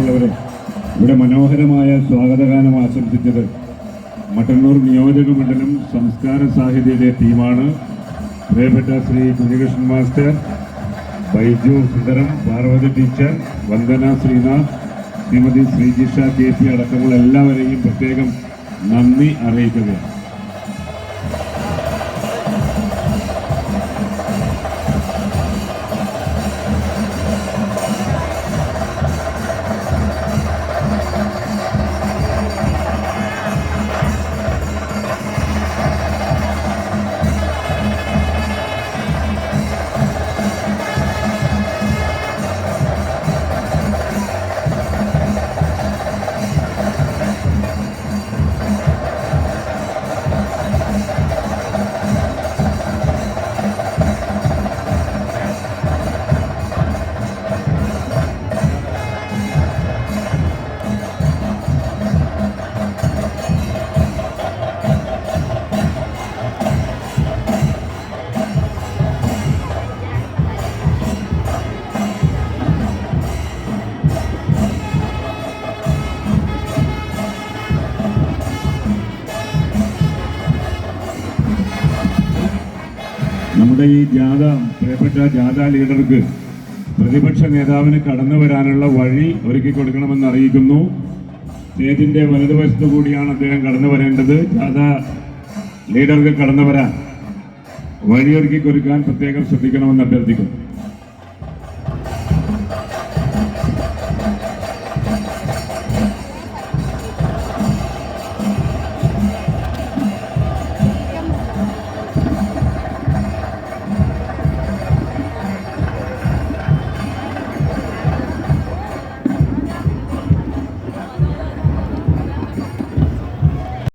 പ്രിയമുള്ളവരെ, ഇവിടെ മനോഹരമായ സ്വാഗതഗാനം ആശംസിച്ചത് മട്ടന്നൂർ നിയോജക മണ്ഡലം സംസ്കാര സാഹിത്യത്തിലെ ടീമാണ്. പ്രിയപ്പെട്ട ശ്രീ കുഞ്ഞികൃഷ്ണൻ മാസ്റ്റർ, ബൈജു സുന്ദരം, പാർവതി ടീച്ചർ, വന്ദന ശ്രീനാഥ്, ശ്രീമതി ശ്രീജിഷ KP അടക്കമുള്ള എല്ലാവരെയും പ്രത്യേകം നന്ദി അറിയിക്കുകയാണ്. നമ്മുടെ ഈ പ്രിയപ്പെട്ട ജാഥ ലീഡർക്ക് പ്രതിപക്ഷ നേതാവിന് കടന്നു വരാനുള്ള വഴി ഒരുക്കി കൊടുക്കണമെന്ന് അറിയിക്കുന്നു. സ്റ്റേജിന്റെ വലതുവശത്തു കൂടിയാണ് അദ്ദേഹം കടന്നു വരേണ്ടത്. ജാഥ ലീഡർക്ക് കടന്നു വരാൻ വഴിയൊരുക്കി കൊടുക്കാൻ പ്രത്യേകം ശ്രദ്ധിക്കണമെന്ന് അഭ്യർത്ഥിക്കുന്നു.